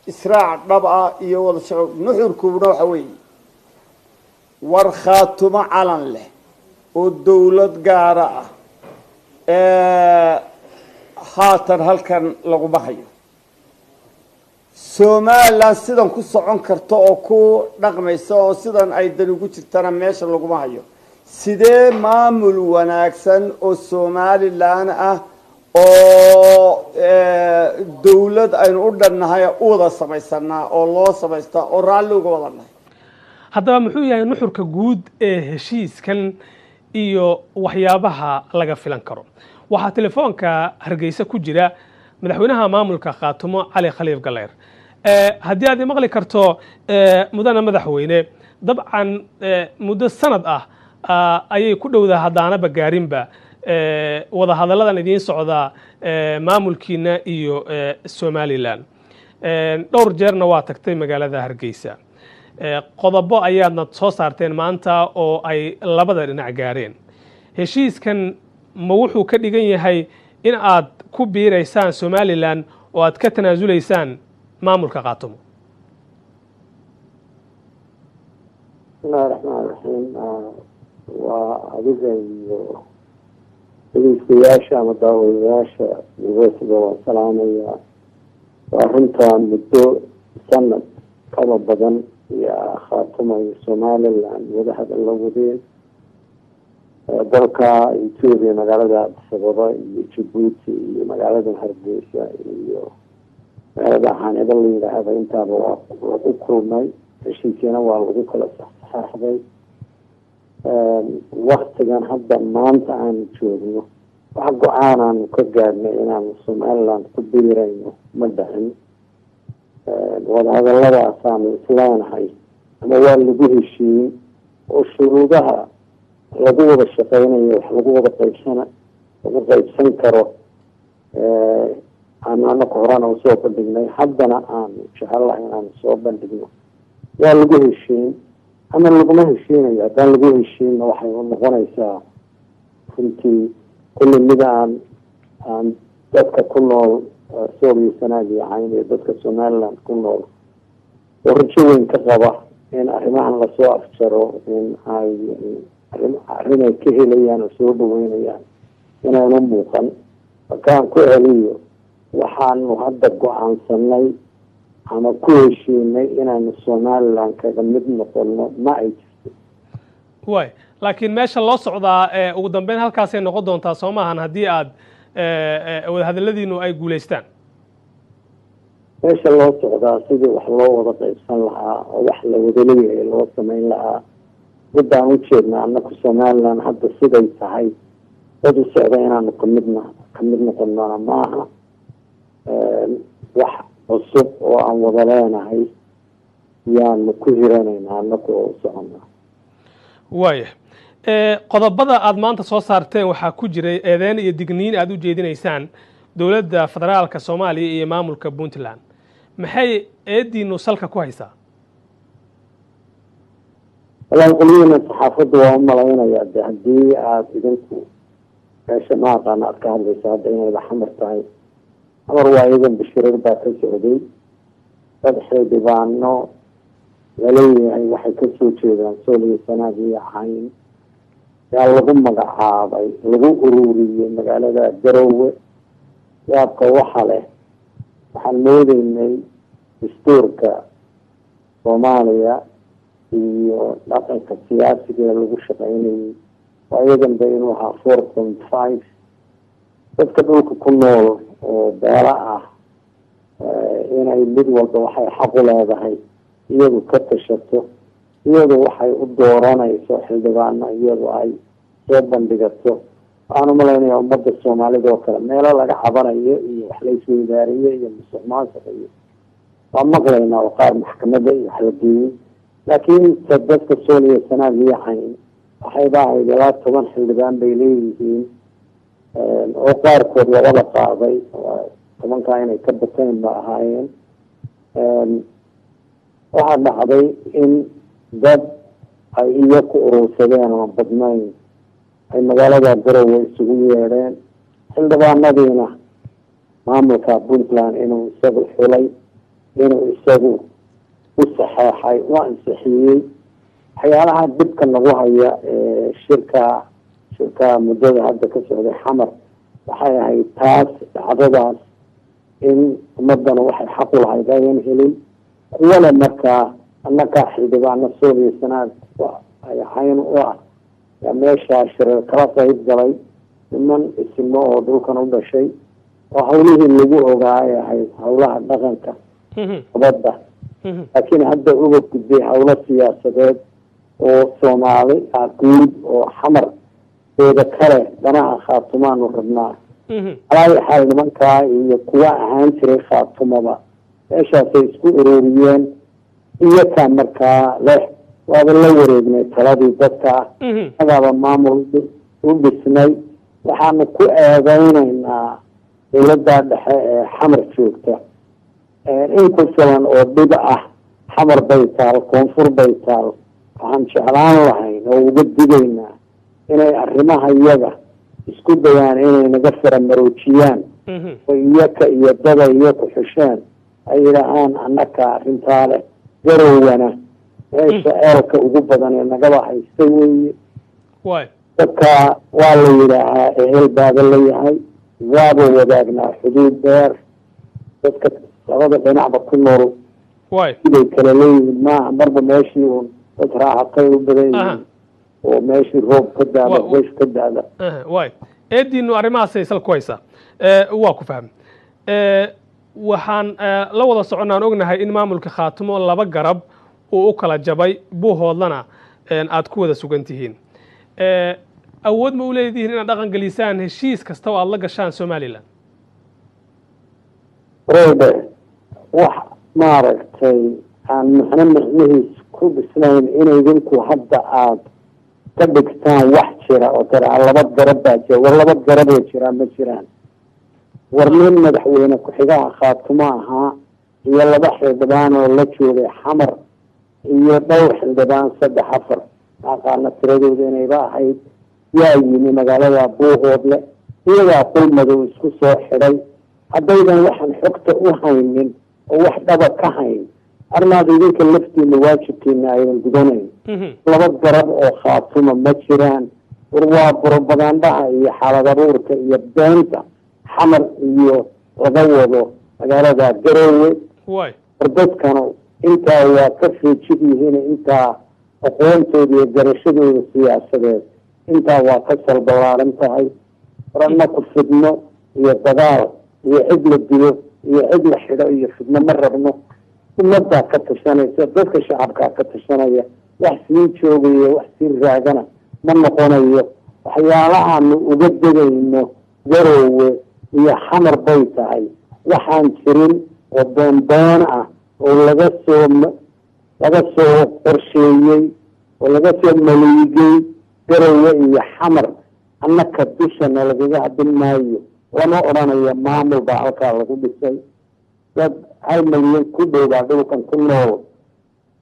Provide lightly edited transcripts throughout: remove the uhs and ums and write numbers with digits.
إسراع ربعة يوضع شعور نحر كبنا وحوي ورخاتم علن له والدولة قارئة خاطر هل كان لغو بحيو Somaliland sidan ku socon karto oo ku dhaqmayso oo sidan ay dal ugu jirtana meesha lagu hayo sidee maamul wanaagsan oo Somaliland ah oo dawlad aynu u dhannahay u wada samaysanaa oo loo samaysta oo raali uga wadanahay haddaba muxuu yahay nuxurka guud ee heshiiskan iyo waxyaabaha laga filan karo waxaa telefoonka Hargeysa ku jira madaxweynaha maamulka Khaatumo Cali Khaliif Galeer haddii aad maqli karto mudana madaxweyne dabcan muddo sanad ayay ku dhowdaa hadaanaba gaarinba wada hadaladan idin socda maamulkiina iyo Somaliland dhowr jeerna waa tagtay magaalada Hargeysa qodobo ayaadna soo saarteen maanta oo ay labada dhinac gaareen heshiiskan ma wuxuu ka dhigan yahay in aad ku biireysaan Somaliland oo aad ka tanaasuleysaan maamulka Khaatumo bismillahir rahmanir rahim وأدري مداولياشا يوسف وسلامية وأنت مدو سنة كما بدن يا خاتمة سومالي لأن وضحت اللودين dalka Ethiopia magaalada Sababa iyo Djibouti iyo magaalada Hargeysa iyo magaalada Haneda leeyahay intaaba waa ku kulmay heshiiskana waa lagu kala saxaxday waqtigan hadda maanta aan joogno waxa go'aan aan ka gaarnay inaan Somaliland ku biirayno ma dhahin wada hadalladaas aan isleenahay ama waa lagu heshiiyey oo shuruudaha lagu wada shaqeynayo wax lagu wada qaybsan karo aan horaan oo soo bandhignay haddana aan jecelahay inaan soo bandhigno waa lagu heshiin ama laguma heshiinayo haddaan lagu heshiinna waxay noqonaysaa runtii kulli mid aan dadka ku nool Soomaaliya sanadii ahayn iyo dadka Somaliland ku nool oo rajo weyn ka qaba in arrimahan la soo afjaro in ay arrinay ka helayaan oo soo dhaweynayaan inaanu muuqan markaan ku celiyo waxaanu hadda go'aansanay ama ku heshiinay inaanu Somaliland kaga mid noqono ma ay jirto way laakiin meesha loo socdaa ugu dambeyn halkaas ay noqon doontaa Soomahan haddii aad wada hadaladiinu ay guuleystaan meesha loo socdaa sidii wax loo wada qaybsan lahaa oo wax la wada leeyahay loo sameyn lahaa بدان وجهنا أنك Somaliland hadda siday tahay dad u socda inaanu kamidna qodnaa maaha wax cusub oo aan wada leenahay yaanu ku hiranaynaa annagu oo soconaa waaya qodobada aad maanta soo saarteen waxaa ku jiray eedeyn iyo digniin aad u jeedinaysaan dowladda federaalka Soomaaliya iyo maamulka Puntland maxay eediinu salka ku haysaa والله الصحافة وهم يا هدي أدينكو كشماعة أنا أذكر بساعد إن الحمر تاعي أمر وايدا بشرير باكل سعودي فتح ديوانو ولي أي واحد كسو كذا سولي السنة دي عين يا لهم مقعابي لهم أروري مقالة جروة يبقى وحله وحنمود إني دستورك Soomaaliya iyo dhaqanka siyaasiga lagu shaqeynayay ayadan baynu ahaa 4.5 dadka dhulka ku nool oo beela ah inay mid walba waxay xaq u leedahay iyadu ka tashato iyadu waxay u dooranayso xildhibaano iyadu ay soo bandhigato aanu malaynayaa ummadda Soomaalida oo kale meelo laga cabanayo iyo wax la isweydaariyo iyo musuqmaasuq iyo waa maqlaynaa oo qaar maxkamadda iyo wax la geeyey laakiin dadka Soomaaliya sanadii ahayn waxay baahayd ilaa 10 xildhibaan bay leeyihiin oo qaarkood wada qaaday tobanka inay ka bateen ma ahaayeen waxaa dhacday in dad ay iyaku urursadeen oo badnayn ay magaalada Garowe isugu yeedheen xildhibaanadiina maamulka Puntland inuu isagu xulay inuu isagu u saxeexay u ansixiyey waxyaalaha dhibka nagu haya shirka muddada hadda ka socday xamar waxay ahayd taas dhacdadaas in ummadana waxay xaq u lahayd ayan helin kuwana markaa annagaa xildhibaano sooliya sanaad ay ahayn u ah yaa meeshaa shirar kala qayb galay niman isimo oo dhulkan u dhashay oo hawlihii lagu ogaa ay ahayd hawlaha dhaqanka nabadda laakiin hadda uga gudbay hawlo siyaasadeed oo soomaali ah guud oo xamar eeda kale danaha khaatumaanu rabnaa alaayi xaal nimankaa iyo kuwa ahaan jiray khaatumaba meeshaasay isku ururiyeen iyakaa markaa leh waaba la wareegnay taladii dadka agaaba maamul u dhisnay waxaanu ku eedeynaynaa dawladda dhexe ee xamar joogta in ku filan oo dhib ah xamar bay taal koonfur bay taal waxaan jeclaan lahayn oo uga digaynaa inay arrimaha iyaga isku dayaan inay naga faramaroojiyaan oo iyaka iyo dada iyaku xusheen ay yidhaahaan annaka arrintaa leh garowana meesha eelka ugu badan ee nagaba haystay weeye dadka waa la yidhaahaa ehel baaba la yahay waaba wadaagnaa xuduud dheer dadka labada dhinacba ku nool siday kala leeyihiin maaha marba meeshii uun dad raaxatay u badan yihiin oo meeshii roob ka daada wesh ka daada eediinu arrimahaasay sal ku haysaa waa ku fahmay waxaan la wada soconnaan ognahay in maamulka khaatumo laba garab uu u kala jabay buuhoodlana aad ku wada sugan tihiin awood ma u leedihiin inaad dhaqan gelisaan heshiis kasta oo aada la gashaan somalilan roobe wax maaragtay aan macno macnihiis ku dhisnayn in idinku hadda aada ka dhigtaan wax jira oo taraa laba garab baa jira war laba garaboo jiraa ma jiraan war nin madaxweyne ku-xigaha khaatumo ahaa iyo laba xildhibaan oo la joogay xamar iyo dhowr xildhibaan 3-4 aqaana tiradooda inayba ahayd yaa yimi magaalada buuhoodle iyagaa qulmadow isku soo xidhay haddaydan waxaan xogta u haynin oo wax dhaba ka hayn armaada idinka laftiina waajibkiina aydan gudanayn laba garab oo khaatuma ma jiraan war waa burobagandhaha iyo xaalad abuurka iyo beenta xamar iyo laga wado magaalada garoowe war dadkanu intaa waa ka feejid yihiin intaa aqoontooda iyo garashadooda siyaasadeed intaa waa ka salbalaaran tahay warana ku fidno iyo dagaal iyo cid la dilo iyo cid la xidho iyo fidno ma rabno ummaddaa ka tashanaysa dadka shacabkaa ka tashanaya wax sii joogaya wax sii raagana ma noqonayo waxyaalahaanu uga degayno garoowe iyo xamar bay tahay waxaan jirin oo boonboon ah oo laga soo qorsheeyey oo laga soo maliigay garoowe iyo xamar annaka dushana lagaga hadin maayo lama odhanayo maamul baa halkaa lagu dhisay dad 1 milyan ku dhowbaa dhulkan ku nool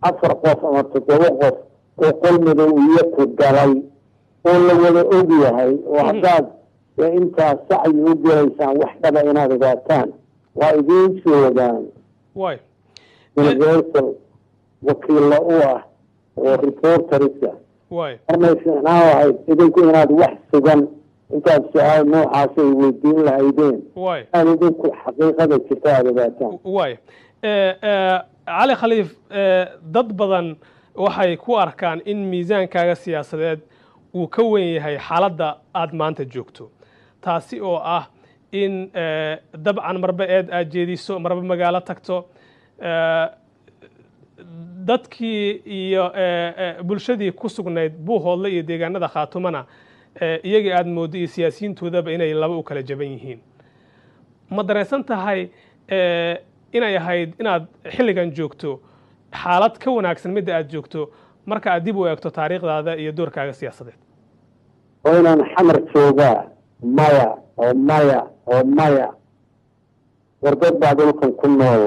4 qof ama 7 qof oo qolmadow iyo ku galay oo la wada og yahay oo haddaad intaa sacyi u gelaysaan wax dhaba inaad ogaataan waa idiin joogaan universal wakiilla u ah oo reporterisa marmay fiicnaan lahayd idinku inaad wax sugan intaad su-aal noocaasay weydiin lahaydeen aad idinku xaqiiqada jirta aada ogaataan cali khaliif dad badan waxay ku arkaan in miisaankaaga siyaasadeed uu ka weyn yahay xaaladda aada maanta joogto taasi oo ah in dabcan marba eed aad jeediso marba magaalo tagto dadkii iyo bulshadii ku sugnayd buuhoodle iyo deegaanada khaatumana iyagii aada mooddo iyo siyaasiyiintoodaba inay laba u kala jaban yihiin ma dareensan tahay inay ahayd inaad xilligan joogto xaalad ka wanaagsan midda aada joogto marka aad dib u eegto taariikhdaada iyo doorkaaga siyaasadeed oo inaan xamar joogaa maya oo maya oo maya war dad baa dhulkan ku nool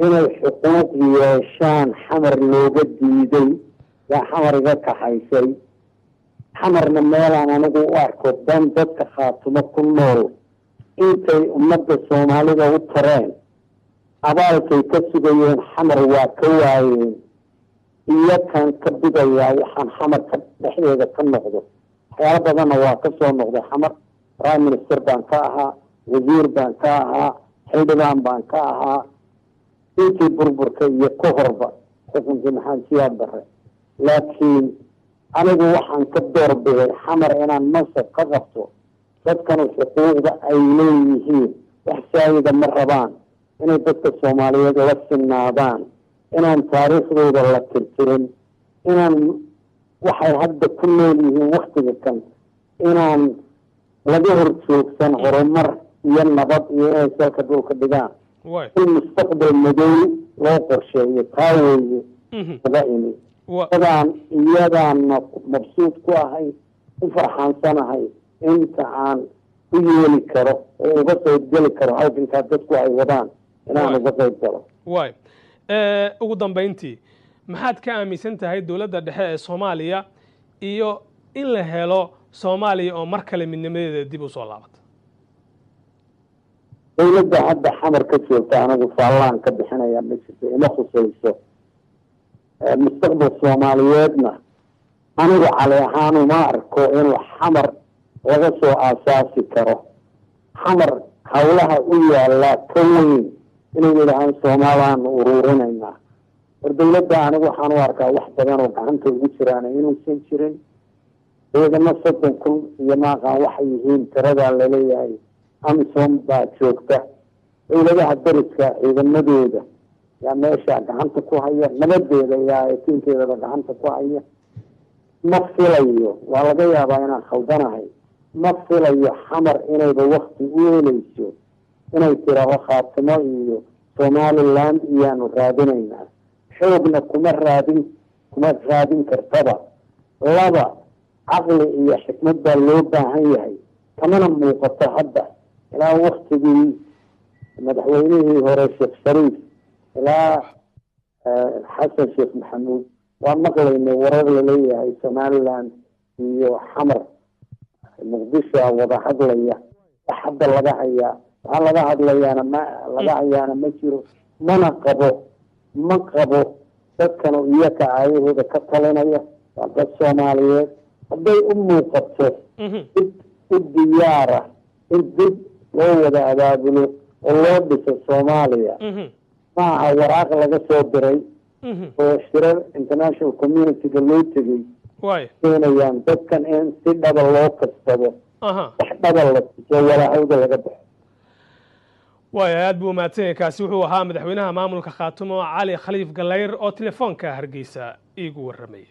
inay xuquuq yeeshaan xamar looga diiday yaa xamar iga kaxaysay xamarna meelaan anigu u arko dan dadka khaatumo ku nool intay ummadda soomaalida u tareen abaalkay ka sugayeen xamar waa ka waayeen iyo kan ka bidayaa waxaan xamarka dhexdeeda ka noqdo waxyaalo badanna waa ka soo noqday xamar prime minister baan ka ahaa wasiir baan ka ahaa xildhibaan baan ka ahaa intii burburka iyo ka horba xukunkii maxamed siyaad barre laakiin anigu waxaan ka doorbiday xamar inaan mansab ka qabto dadkanu xuquuqda ay leeyihiin wax saayida ma rabaan inay dadka soomaaliyeed la sinaadaan inaan taariikhdooda la tirtirin inaan waxay hadda ku nool yihiin waktiga kan inaan laga horjoogsan horumar iyo nabad iyo inay salka dhulka dhigaan in mustaqbal madow loo qorsheeyo taa weeye uga imi iyadaana mabsuud ku ahay u farxaansanahay inta aan u yeeli karo oo uga qayb geli karo halkankaa dadku ay wadaan inaan uga qayb galo ugu dambayntii maxaad ka aaminsan tahay dowladda dhexe ee soomaaliya iyo in la helo soomaaliya oo mar kale midnimadeeda dib u soo laabata dowladda hadda xamar ka joogta anigu faallaan ka bixinaya ma jirto ima khusayso mustaqbal soomaaliyeedna anigu cali ahaan uma arko inuu xamar laga soo aasaasi karo xamar hawlaha u yaallaa ka weyn inay yidhahaan soomaalaan ururinaynaa war dowladda anigu waxaan u arkaa wax badan oo gacanta ugu jiraan inuusan jirin ciidamo 30,000 iyo maaqaan waxay yihiin tiradaa laleeyahay amisom baa joogta dowladaha dariska ciidamadooda yaa meesha gacanta ku haya nabadeeda yaa etiinkeedaba gacanta ku haya ma filayo waa laga yaabaa inaan khaldanahay ma filayo xamar inayba wakti u helayso inay tiraho khaatimo iyo somaliland iyaanu raadinaynaa xoogna kuma raadin kartaba laba caqli iyo xikmad baa loo baahan yahay kamana muuqato hadda ilaa waktigii madaxweynihii hore sheekh shariif ilaa xasan sheekh maxamuud waa maqlaynay warar laleeyahay somaliland iyo xamar muqdisho wada hadlaya wax hadda laga hayaa waxaa laga hayaana ma jiro ma qabo dadkan iyaka aayahooda ka talinaya waa dad soomaaliyeed hadday u muuqato dib u diyaara in dib loo wada abaabulo oo loo dhiso soomaaliya ma aha waraaq laga soo diray oo shirar international communityga loo tegey keenayaan dadkan in si dhaba loo kastado wax dhaba la tuso walaahawda laga baxo waaya aad buu mahadsanyahay kaasi wuxuu ahaa madaxweynaha maamulka khaatumo cali khaliif gallayr oo telefoonka hargeysa iigu warramay